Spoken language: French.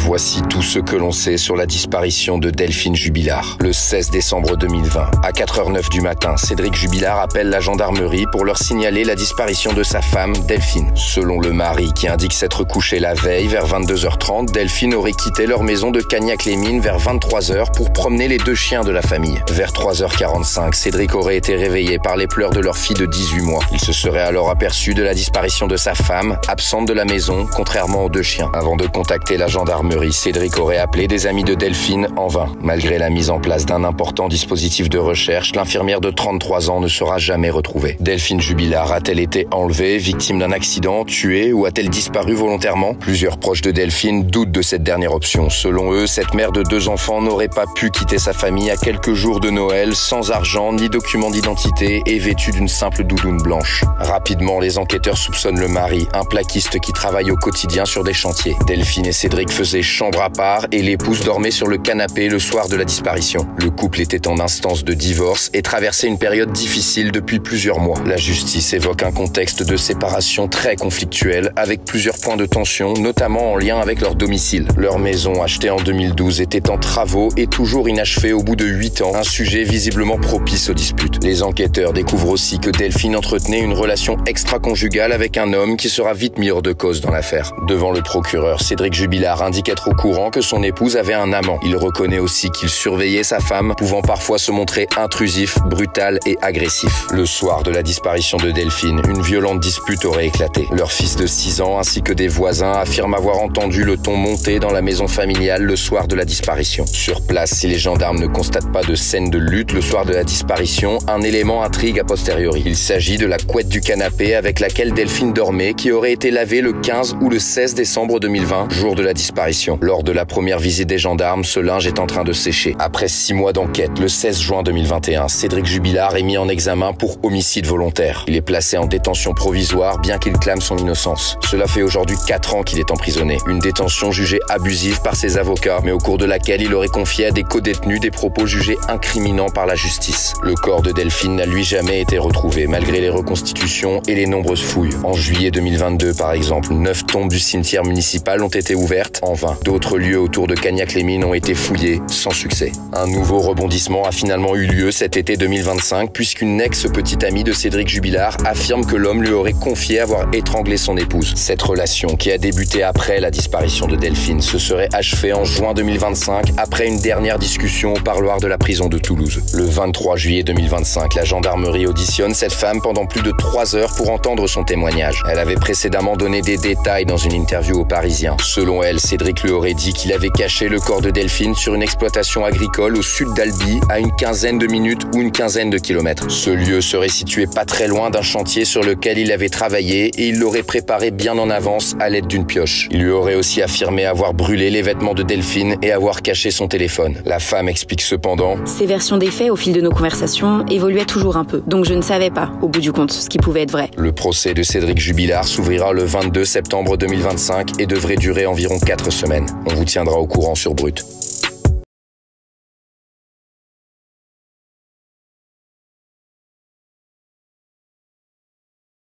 Voici tout ce que l'on sait sur la disparition de Delphine Jubilard. Le 16 décembre 2020, à 4h09 du matin, Cédric Jubilard appelle la gendarmerie pour leur signaler la disparition de sa femme, Delphine. Selon le mari, qui indique s'être couché la veille vers 22h30, Delphine aurait quitté leur maison de Cagnac-les-Mines vers 23h pour promener les 2 chiens de la famille. Vers 3h45, Cédric aurait été réveillé par les pleurs de leur fille de 18 mois. Il se serait alors aperçu de la disparition de sa femme, absente de la maison, contrairement aux 2 chiens. Avant de contacter la gendarmerie, Cédric aurait appelé des amis de Delphine en vain. Malgré la mise en place d'un important dispositif de recherche, l'infirmière de 33 ans ne sera jamais retrouvée. Delphine Jubilard a-t-elle été enlevée, victime d'un accident, tuée ou a-t-elle disparu volontairement? Plusieurs proches de Delphine doutent de cette dernière option. Selon eux, cette mère de 2 enfants n'aurait pas pu quitter sa famille à quelques jours de Noël sans argent ni document d'identité et vêtue d'une simple doudoune blanche. Rapidement, les enquêteurs soupçonnent le mari, un plaquiste qui travaille au quotidien sur des chantiers. Delphine et Cédric faisaient chambre à part et l'épouse dormait sur le canapé le soir de la disparition. Le couple était en instance de divorce et traversait une période difficile depuis plusieurs mois. La justice évoque un contexte de séparation très conflictuel avec plusieurs points de tension, notamment en lien avec leur domicile. Leur maison, achetée en 2012, était en travaux et toujours inachevée au bout de 8 ans, un sujet visiblement propice aux disputes. Les enquêteurs découvrent aussi que Delphine entretenait une relation extra-conjugale avec un homme qui sera vite mis hors de cause dans l'affaire. Devant le procureur, Cédric Jubilard indique être au courant que son épouse avait un amant. Il reconnaît aussi qu'il surveillait sa femme, pouvant parfois se montrer intrusif, brutal et agressif. Le soir de la disparition de Delphine, une violente dispute aurait éclaté. Leur fils de 6 ans ainsi que des voisins affirment avoir entendu le ton monter dans la maison familiale le soir de la disparition. Sur place, si les gendarmes ne constatent pas de scène de lutte le soir de la disparition, un élément intrigue a posteriori. Il s'agit de la couette du canapé avec laquelle Delphine dormait qui aurait été lavée le 15 ou le 16 décembre 2020, jour de la disparition. Lors de la première visite des gendarmes, ce linge est en train de sécher. Après 6 mois d'enquête, le 16 juin 2021, Cédric Jubilard est mis en examen pour homicide volontaire. Il est placé en détention provisoire bien qu'il clame son innocence. Cela fait aujourd'hui 4 ans qu'il est emprisonné. Une détention jugée abusive par ses avocats, mais au cours de laquelle il aurait confié à des codétenus des propos jugés incriminants par la justice. Le corps de Delphine n'a lui jamais été retrouvé, malgré les reconstitutions et les nombreuses fouilles. En juillet 2022, par exemple, 9 tombes du cimetière municipal ont été ouvertes en vain. D'autres lieux autour de Cagnac-les-Mines ont été fouillés sans succès. Un nouveau rebondissement a finalement eu lieu cet été 2025, puisqu'une ex-petite amie de Cédric Jubilard affirme que l'homme lui aurait confié avoir étranglé son épouse. Cette relation, qui a débuté après la disparition de Delphine, se serait achevée en juin 2025 après une dernière discussion au parloir de la prison de Toulouse. Le 23 juillet 2025, la gendarmerie auditionne cette femme pendant plus de 3 heures pour entendre son témoignage. Elle avait précédemment donné des détails dans une interview aux Parisiens. Selon elle, Cédric lui aurait dit qu'il avait caché le corps de Delphine sur une exploitation agricole au sud d'Albi, à une quinzaine de minutes ou une quinzaine de kilomètres. Ce lieu serait situé pas très loin d'un chantier sur lequel il avait travaillé et il l'aurait préparé bien en avance à l'aide d'une pioche. Il lui aurait aussi affirmé avoir brûlé les vêtements de Delphine et avoir caché son téléphone. La femme explique cependant: ces versions des faits, au fil de nos conversations, évoluaient toujours un peu. Donc je ne savais pas, au bout du compte, ce qui pouvait être vrai. Le procès de Cédric Jubilard s'ouvrira le 22 septembre 2025 et devrait durer environ 4 semaines. On vous tiendra au courant sur Brut.